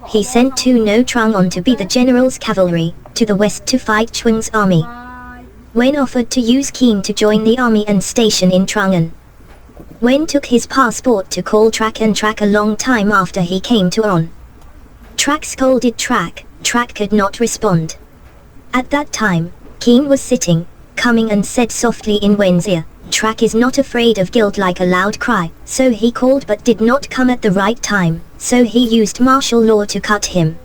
He sent Tu No Trung on to be the general's cavalry, to the west to fight Chung's army. Wen offered to use Keen to join the army and station in Trungan. Wen took his passport to call Trak and Trak a long time after he came to On. Trak scolded Trak. Trak could not respond. At that time, Keen was sitting, coming and said softly in Wen's ear, Trak is not afraid of guilt like a loud cry, so he called but did not come at the right time, so he used martial law to cut him.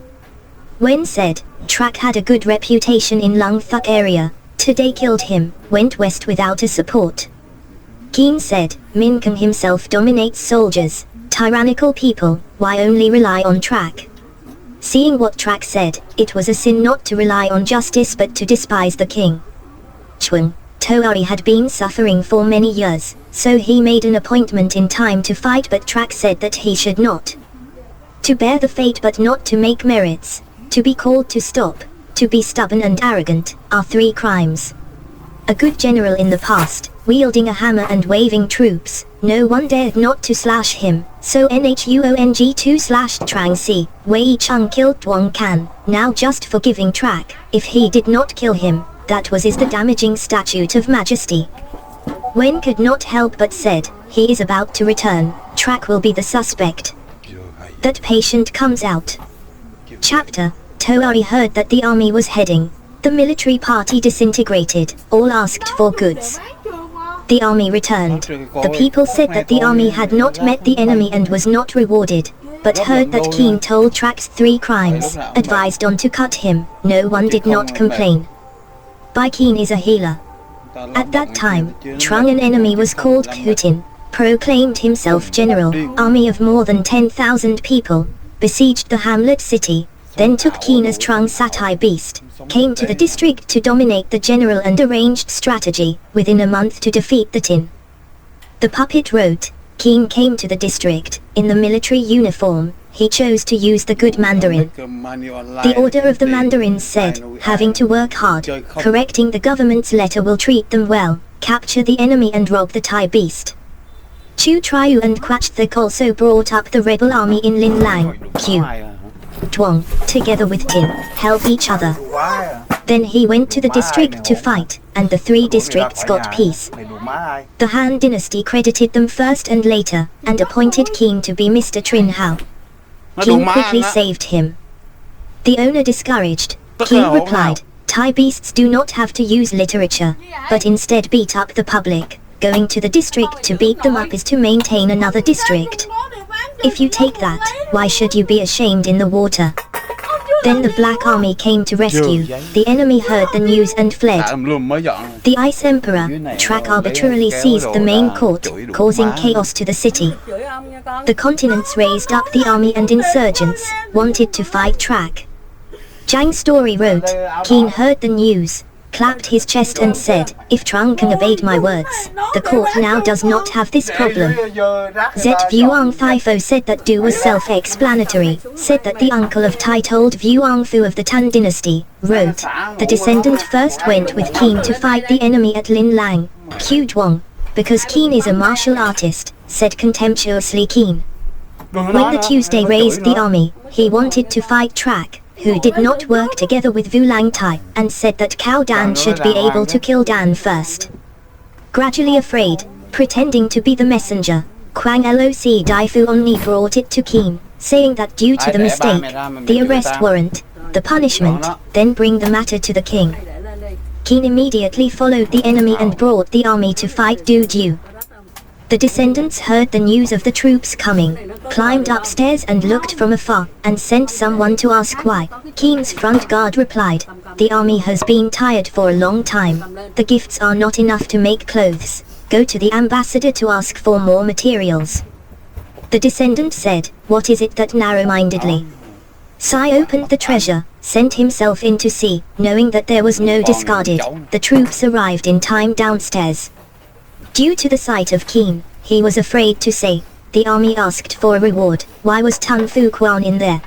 Wen said, Trak had a good reputation in Lung Thuk area, today killed him, went west without a support. Keen said, Min Kang himself dominates soldiers, tyrannical people, why only rely on Trak? Seeing what Trak said, it was a sin not to rely on justice but to despise the king. Chung Toari had been suffering for many years, so he made an appointment in time to fight, but Trak said that he should not. To bear the fate but not to make merits, to be called to stop, to be stubborn and arrogant, are 3 crimes. A good general in the past, wielding a hammer and waving troops, no one dared not to slash him, so Nhuong 2 Trang Si, Wei Chung killed Duong Can, now just for giving Trak, if he did not kill him, that is the damaging statute of majesty. Wen could not help but said, he is about to return, Trak will be the suspect. That patient comes out. Chapter, Toari heard that the army was heading. The military party disintegrated, all asked for goods. The army returned. The people said that the army had not met the enemy and was not rewarded, but heard that Keen told Trak's 3 crimes, advised on to cut him, no one did not complain. Bai Keen is a healer. At that time, Trung an enemy was called Kutin, proclaimed himself general, army of more than 10,000 people, besieged the hamlet city, then took Keen as Trung Satai beast, came to the district to dominate the general and arranged strategy, within a month to defeat the Tin. The puppet wrote, Keen came to the district, in the military uniform, he chose to use the good Mandarin. The order of the Mandarins said, having to work hard, correcting the government's letter will treat them well, capture the enemy and rob the Thai beast. Chu Triu and Quach Thik also brought up the rebel army in Lin Lang, Q. Duong, together with Tin, help each other. Then he went to the district to fight, and the 3 districts got peace. The Han dynasty credited them first and later, and appointed Keen to be Mr. Trin Hao. Keen quickly saved him. The owner discouraged, Keen replied, Thai beasts do not have to use literature, but instead beat up the public. Going to the district to beat them up is to maintain another district. If you take that, why should you be ashamed in the water? Then the Black Army came to rescue. The enemy heard the news and fled. The Ice Emperor, Trak arbitrarily seized the main court, causing chaos to the city. The continents raised up the army and insurgents, wanted to fight Trak. Jang Story wrote, Keen heard the news, clapped his chest and said, if Trung can obey my words, the court now does not have this problem. Zet Vuong Thifo said that Do was self-explanatory, said that the uncle of Tai told Vuong Phu of the Tan dynasty, wrote, the descendant first went with Keen to fight the enemy at Lin Lang, Q Duong, because Keen is a martial artist, said contemptuously Keen. When the Tuesday raised the army, he wanted to fight Trak, who did not work together with Vu Lang Tai, and said that Cao Dan should be able to kill Dan first. Gradually afraid, pretending to be the messenger, Quang Loc Dai Fu Onni brought it to Keen, saying that due to the mistake, the arrest warrant, the punishment, then bring the matter to the king. Keen immediately followed the enemy and brought the army to fight Du Diu. The descendants heard the news of the troops coming, climbed upstairs and looked from afar, and sent someone to ask why. Keen's front guard replied, the army has been tired for a long time, the gifts are not enough to make clothes, go to the ambassador to ask for more materials. The descendant said, what is it that narrow-mindedly? Sai opened the treasure, sent himself in to see, knowing that there was no discarded, the troops arrived in time downstairs. Due to the sight of Keen, he was afraid to say, the army asked for a reward, why was Tan Fu Quan in there?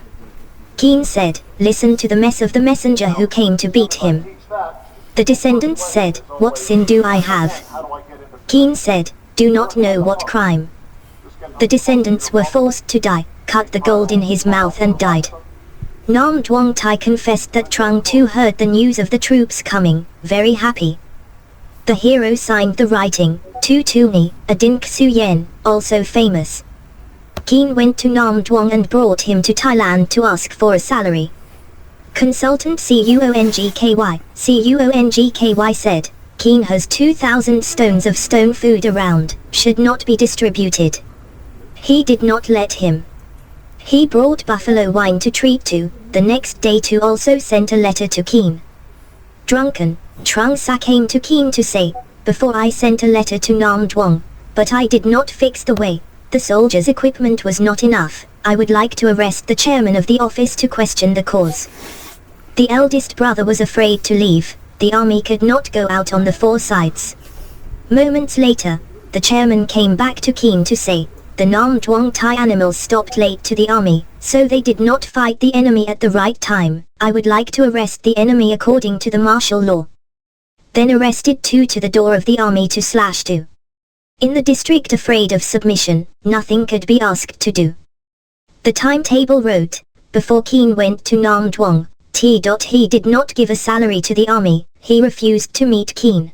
Keen said, listen to the mess of the messenger who came to beat him. The descendants said, what sin do I have? Keen said, do not know what crime. The descendants were forced to die, cut the gold in his mouth and died. Nam Duong Tai confessed that Trung too heard the news of the troops coming, very happy. The hero signed the writing, Tu Tu Ni, a Dink Su Yen, also famous. Keen went to Nam Duong and brought him to Thailand to ask for a salary. Consultant Cuongky said, Keen has 2,000 stones of stone food around, should not be distributed. He did not let him. He brought buffalo wine to treat to. The next day Tu also sent a letter to Keen. Drunken, Trung Sa came to Keen to say, before I sent a letter to Nam Duong, but I did not fix the way. The soldiers' equipment was not enough. I would like to arrest the chairman of the office to question the cause. The eldest brother was afraid to leave. The army could not go out on the four sides. Moments later, the chairman came back to Keen to say, the Nam Duong Tai animals stopped late to the army, so they did not fight the enemy at the right time. I would like to arrest the enemy according to the martial law. Then arrested Tu to the door of the army to slash Tu. In the district afraid of submission, nothing could be asked to do. The timetable wrote, before Keen went to Nam Duong, he did not give a salary to the army, he refused to meet Keen.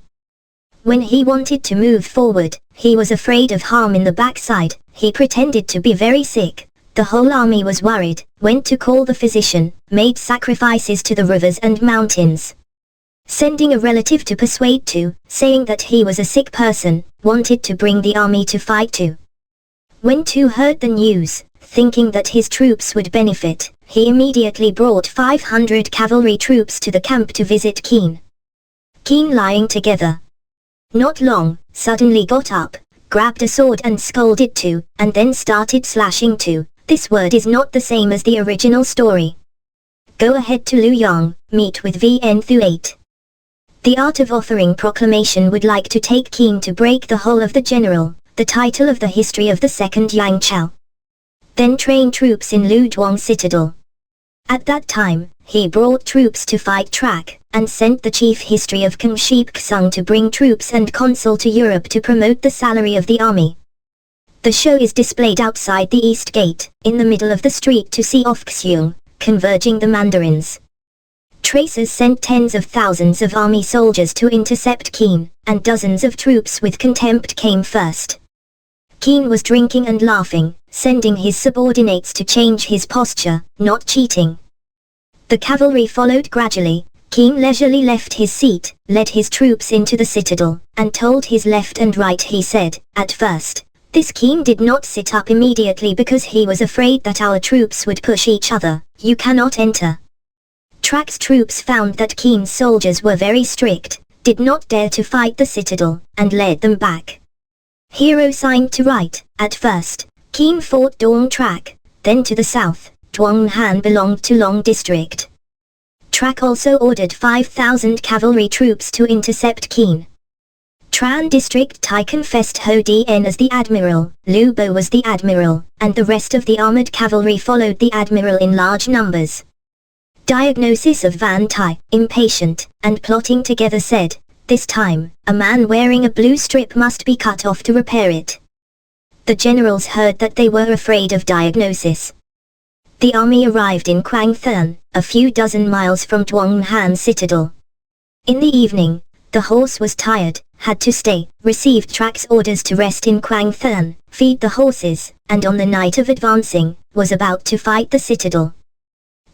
When he wanted to move forward, he was afraid of harm in the backside, he pretended to be very sick. The whole army was worried, went to call the physician, made sacrifices to the rivers and mountains. Sending a relative to persuade Tu, saying that he was a sick person, wanted to bring the army to fight Tu. When Tu heard the news, thinking that his troops would benefit, he immediately brought 500 cavalry troops to the camp to visit Keen. Keen lying together. Not long, suddenly got up, grabbed a sword and scolded Tu, and then started slashing Tu. This word is not the same as the original story. Go ahead to Luoyang, meet with VN Thu 8. The Art of Offering Proclamation would like to take Keen to break the whole of the general, the title of the history of the second Yang Chao. Then train troops in Lu Duong Citadel. At that time, he brought troops to fight Trak, and sent the chief history of Kang Sheep Ksung to bring troops and consul to Europe to promote the salary of the army. The show is displayed outside the East Gate, in the middle of the street to see off Xeung, converging the mandarins. Tracers sent tens of thousands of army soldiers to intercept Keen, and dozens of troops with contempt came first. Keen was drinking and laughing, sending his subordinates to change his posture, not cheating. The cavalry followed gradually. Keen leisurely left his seat, led his troops into the citadel, and told his left and right. He said, at first, this Keen did not sit up immediately because he was afraid that our troops would push each other. You cannot enter. Trak's troops found that Keen's soldiers were very strict, did not dare to fight the citadel, and led them back. Hero signed to right. At first, Keen fought Duong Trak, then to the south, Duong Han belonged to Long District. Trak also ordered 5,000 cavalry troops to intercept Keen. Tran District Tai confessed Ho Dien as the admiral, Lu Bo was the admiral, and the rest of the armored cavalry followed the admiral in large numbers. Diagnosis of Van Tai, impatient, and plotting together said, this time, a man wearing a blue strip must be cut off to repair it. The generals heard that they were afraid of Diagnosis. The army arrived in Quang Thuan, a few dozen miles from Duong Han Citadel. In the evening, the horse was tired, had to stay, received Trak's orders to rest in Quang Thuan, feed the horses, and on the night of advancing, was about to fight the citadel.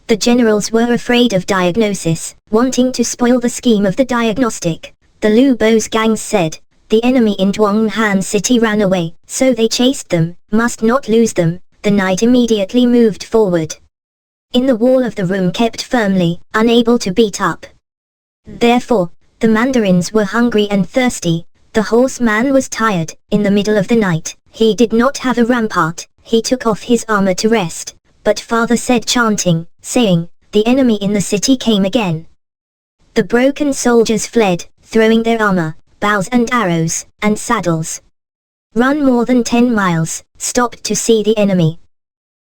The generals were afraid of Diagnosis, wanting to spoil the scheme of the diagnostic. The Lu Bo's gangs said, the enemy in Duong Han City ran away, so they chased them, must not lose them. The knight immediately moved forward. In the wall of the room kept firmly, unable to beat up. Therefore, the mandarins were hungry and thirsty. The horseman was tired. In the middle of the night, he did not have a rampart. He took off his armor to rest. But father said chanting, saying, the enemy in the city came again. The broken soldiers fled, throwing their armor, bows and arrows, and saddles. Run more than 10 miles, stopped to see the enemy.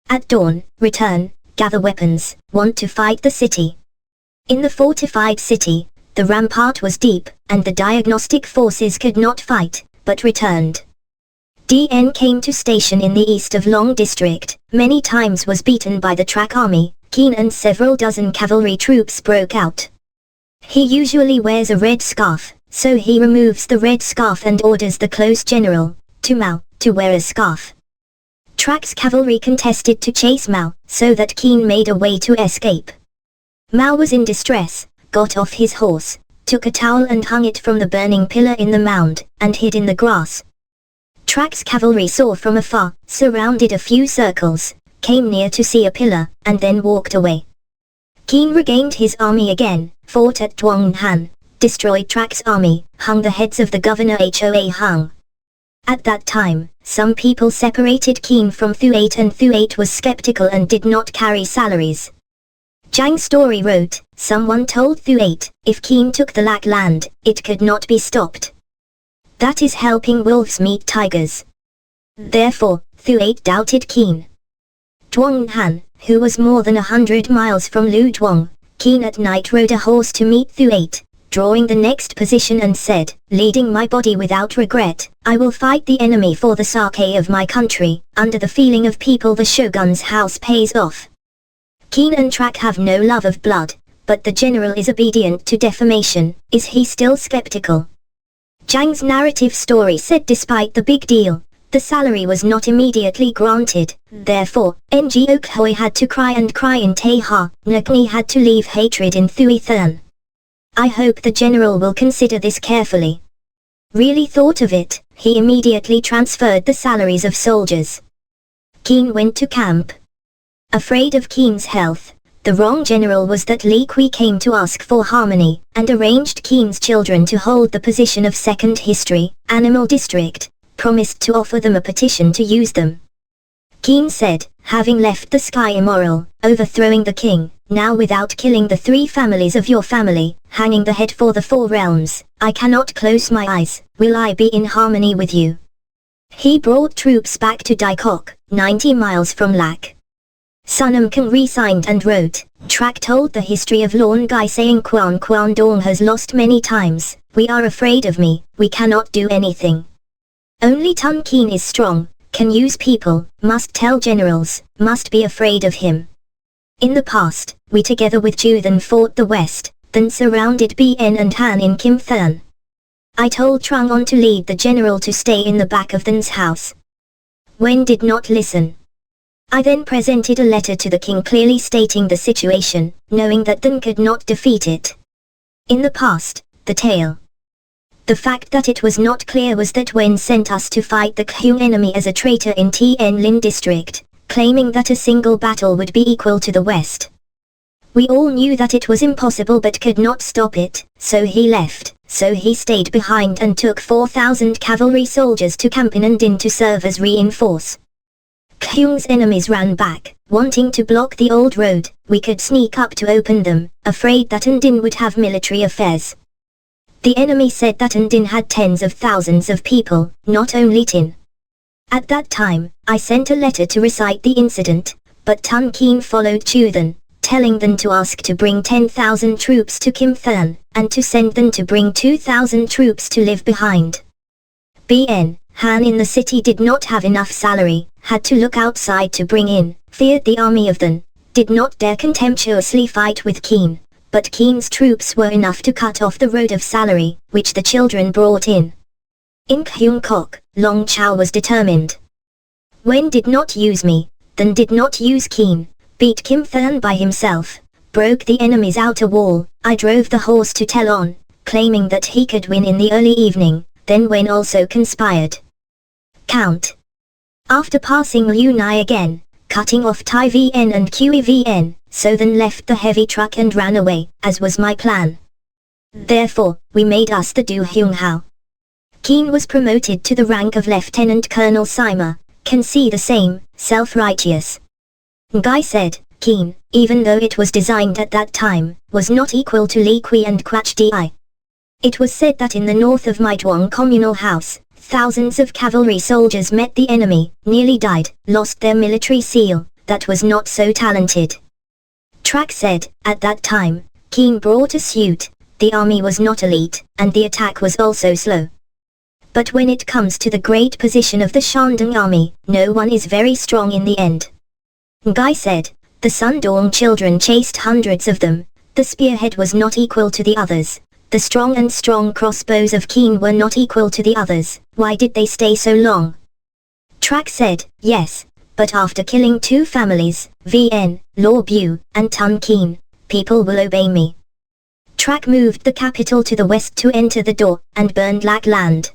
At dawn, return, gather weapons, want to fight the city. In the fortified city, the rampart was deep, and the diagnostic forces could not fight, but returned. DN came to station in the east of Long District, many times was beaten by the Trak army. Keen and several dozen cavalry troops broke out. He usually wears a red scarf, so he removes the red scarf and orders the close general, Mao, to wear a scarf. Trak's cavalry contested to chase Mao, so that Keen made a way to escape. Mao was in distress, got off his horse, took a towel and hung it from the burning pillar in the mound, and hid in the grass. Trak's cavalry saw from afar, surrounded a few circles, came near to see a pillar, and then walked away. Keen regained his army again, fought at Duanghan, destroyed Trak's army, hung the heads of the governor Hoa Hung. At that time, some people separated Keen from Thuat, and Thuat was skeptical and did not carry salaries. Zhang Story wrote, someone told Thuat, if Keen took the Lak land, it could not be stopped. That is helping wolves meet tigers. Therefore, Thuat doubted Keen. Duanghan, who was more than 100 miles from Luduang, Keen at night rode a horse to meet Thuat, drawing the next position and said, leading my body without regret, I will fight the enemy for the sake of my country, under the feeling of people the shogun's house pays off. Keen and Trak have no love of blood, but the general is obedient to defamation. Is he still skeptical? Zhang's narrative story said despite the big deal, the salary was not immediately granted. Therefore, Ngo Khoi had to cry and cry in Teha, Ngni had to leave hatred in Thuithan. I hope the general will consider this carefully. Really thought of it, he immediately transferred the salaries of soldiers. Keen went to camp. Afraid of Keen's health, the wrong general was that Li Kui came to ask for harmony, and arranged Keen's children to hold the position of second history, animal district, promised to offer them a petition to use them. Keen said, having left the sky immoral, overthrowing the king, now without killing the 3 families of your family, hanging the head for the 4 realms, I cannot close my eyes, will I be in harmony with you? He brought troops back to Daikok, 90 miles from Lak. Sunam Kang resigned and wrote, Trak told the history of Lorn Gai saying Quan Dong has lost many times, we are afraid of me, we cannot do anything. Only Tun Keen is strong, can use people, must tell generals, must be afraid of him. In the past, we together with Juthan fought the west, then surrounded Bien and Han in Kim Than. I told Trung On to lead the general to stay in the back of Than's house. Wen did not listen. I then presented a letter to the king clearly stating the situation, knowing that Than could not defeat it. In the past, the tale. The fact that it was not clear was that Wen sent us to fight the Kyung enemy as a traitor in Tien Lin district, claiming that a single battle would be equal to the west. We all knew that it was impossible but could not stop it, so he left, so he stayed behind and took 4,000 cavalry soldiers to Camp in Andin to serve as reinforce. Kyung's enemies ran back, wanting to block the old road. We could sneak up to open them, afraid that Andin would have military affairs. The enemy said that Andin had tens of thousands of people, not only Tin. At that time, I sent a letter to recite the incident, but Tun Keen followed Juthan, telling them to ask to bring 10,000 troops to Kim Than, and to send them to bring 2,000 troops to live behind. Bien, Han in the city did not have enough salary, had to look outside to bring in, feared the army of Than, did not dare contemptuously fight with Keen, but Keen's troops were enough to cut off the road of salary, which the children brought in. In Kyung Kok, Long Chow was determined. Wen did not use me, Than did not use Keen, beat Kim Than by himself, broke the enemy's outer wall. I drove the horse to Telon, claiming that he could win in the early evening, then Wen also conspired. Count. After passing Liu Nai again, cutting off Tai Vn and Qe Vn, so then left the heavy truck and ran away, as was my plan. Therefore, we made us the Du Hyung Hao. Keen was promoted to the rank of Lieutenant Colonel Sima, can see the same, self-righteous. Ngai said, Keen, even though it was designed at that time, was not equal to Li Kui and Quach Di. It was said that in the north of Maituang communal house, thousands of cavalry soldiers met the enemy, nearly died, lost their military seal, that was not so talented. Trak said, at that time, Keen brought a suit, the army was not elite, and the attack was also slow. but when it comes to the great position of the Shandong army, no one is very strong in the end. Ngai said, the Sundong children chased hundreds of them, the spearhead was not equal to the others, the strong crossbows of Qin were not equal to the others, why did they stay so long? Trak said, yes, but after killing 2 families, VN, Law Bu, and Tun Qin, people will obey me. Trak moved the capital to the west to enter the door, and burned Lak Land.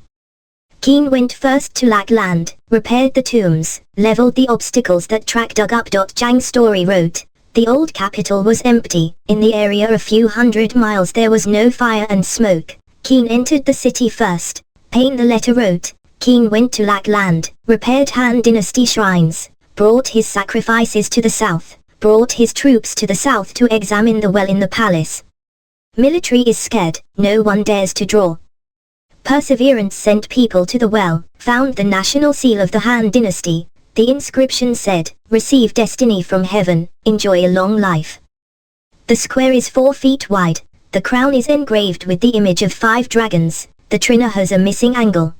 Qin went first to Lak Land, repaired the tombs, leveled the obstacles that Trak dug up. Zhang Story wrote, the old capital was empty, in the area a few hundred miles there was no fire and smoke. Qin entered the city first. Pain the letter wrote, Qin went to Lak Land, repaired Han Dynasty shrines, brought his sacrifices to the south, brought his troops to the south to examine the well in the palace. Military is scared, no one dares to draw. Perseverance sent people to the well, found the national seal of the Han Dynasty. The inscription said, receive destiny from heaven, enjoy a long life. The square is 4 feet wide, the crown is engraved with the image of 5 dragons, the trina has a missing angle.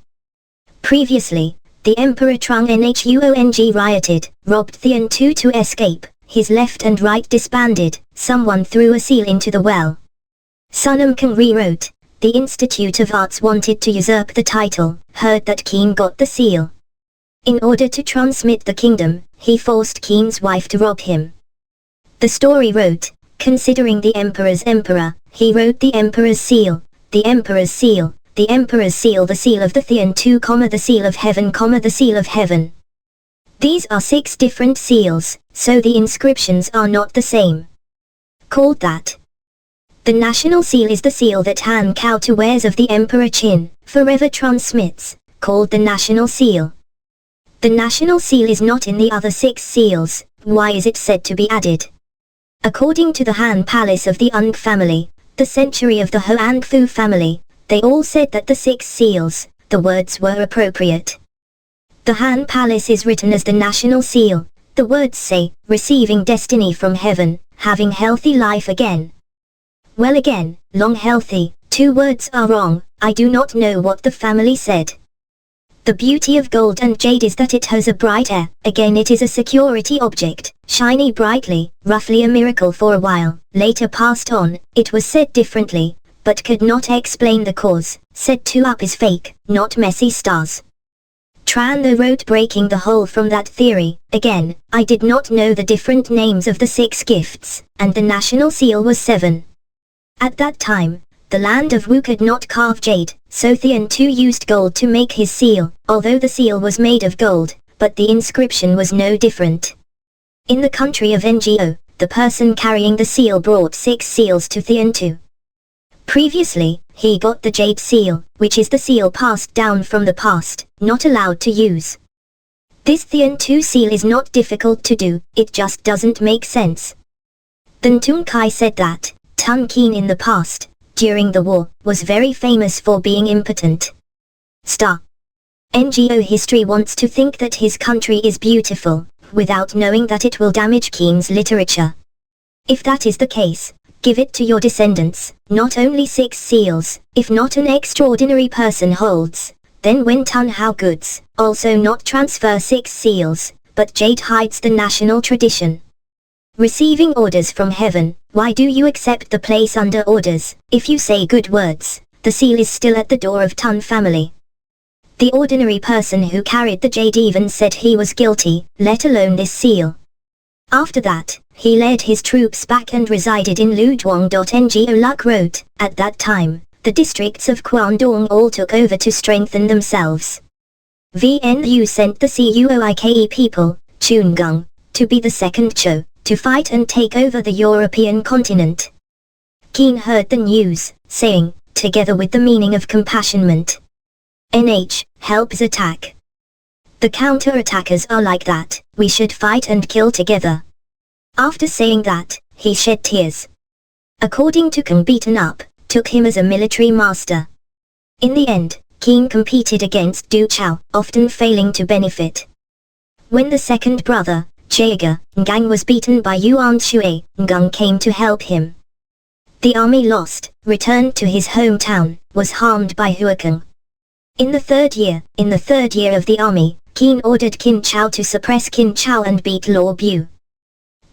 Previously, the Emperor Trung Nhuong rioted, robbed Thean Tu to escape, his left and right disbanded, someone threw a seal into the well. Sunam Kang rewrote, the Institute of Arts wanted to usurp the title, heard that Qin got the seal. In order to transmit the kingdom, he forced Qin's wife to rob him. The story wrote, considering the emperor's emperor, he wrote the emperor's seal, the emperor's seal, the emperor's seal, the seal of the Thean Tu, the seal of heaven, the seal of heaven. These are 6 different seals, so the inscriptions are not the same. Called that. The national seal is the seal that Han Cao Tu wears of the Emperor Qin, forever transmits, called the national seal. The national seal is not in the other 6 seals, why is it said to be added? According to the Han Palace of the Ung family, the century of the Hoang Fu family, they all said that the 6 seals, the words were appropriate. The Han Palace is written as the national seal, the words say, receiving destiny from heaven, having healthy life again. Well again, long healthy, 2 words are wrong, I do not know what the family said. The beauty of gold and jade is that it has a bright air, again it is a security object, shiny brightly, roughly a miracle for a while, later passed on, it was said differently, but could not explain the cause, said 2 up is fake, not messy stars. Tran Tho wrote breaking the whole from that theory, again, I did not know the different names of the 6 gifts, and the national seal was 7. At that time, the land of Wu could not carve jade, so Thean Tu used gold to make his seal, although the seal was made of gold, but the inscription was no different. In the country of Ngo, the person carrying the seal brought 6 seals to Thean Tu. Previously, he got the jade seal, which is the seal passed down from the past, not allowed to use. This Thean Tu seal is not difficult to do, it just doesn't make sense. Then Tung Kai said that, Tun Qin in the past, during the war, was very famous for being impotent. Ngo history wants to think that his country is beautiful, without knowing that it will damage Qin's literature. If that is the case, give it to your descendants, not only 6 seals, if not an extraordinary person holds, then when Tun Hao goods, also not transfer 6 seals, but jade hides the national tradition. Receiving orders from heaven, why do you accept the place under orders? If you say good words, the seal is still at the door of Tun family. The ordinary person who carried the jade even said he was guilty, let alone this seal. After that, he led his troops back and resided in Luduang. Ngo Luck wrote, at that time, the districts of Guangdong all took over to strengthen themselves. VNU sent the Cuoike people, Chungung, to be the second Zhou, to fight and take over the European continent. Qin heard the news, saying, together with the meaning of compassionment. Helps attack. The counter-attackers are like that, we should fight and kill together. After saying that, he shed tears. According to Kang beaten up, took him as a military master. In the end, Qin competed against Du Chao, often failing to benefit. When the second brother, Jaega, Ngang was beaten by Yuan Shui, Ngang came to help him. The army lost, returned to his hometown, was harmed by Huakeng. In the third year of the army, Qin ordered Qin Chao to suppress Qin Chao and beat Law Bu.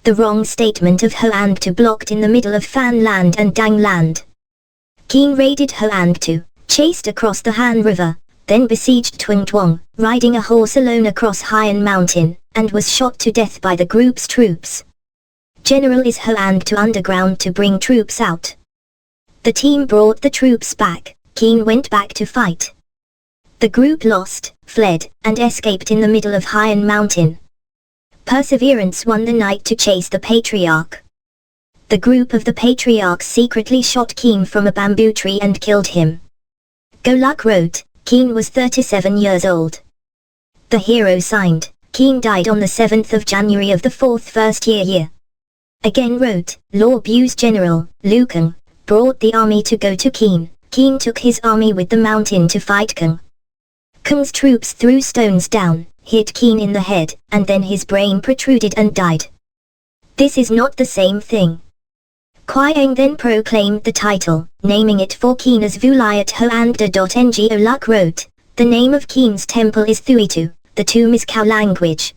The wrong statement of Hoangtu blocked in the middle of Fan Land and Dang Land. Qin raided Hoangtu, chased across the Han River, then besieged Twingtuong, riding a horse alone across Haiyan Mountain, and was shot to death by the group's troops. General is Hoangtu underground to bring troops out. The team brought the troops back. Qin went back to fight. The group lost, fled, and escaped in the middle of Haiyan Mountain. Perseverance won the night to chase the Patriarch. The group of the Patriarchs secretly shot Qin from a bamboo tree and killed him. Goluk wrote, Qin was 37 years old. The hero signed, Qin died on the 7th of January of the 4th first year. Again wrote, Law Bu's general, Lu Kang, brought the army to go to Qin. Qin took his army with the mountain to fight Kang. Kang's troops threw stones down, hit Qin in the head, and then his brain protruded and died. This is not the same thing. Qiang then proclaimed the title, naming it for Qin as Vulayat Hoangda. Ngo Luk wrote, the name of Qin's temple is Thuitu, the tomb is Khao language.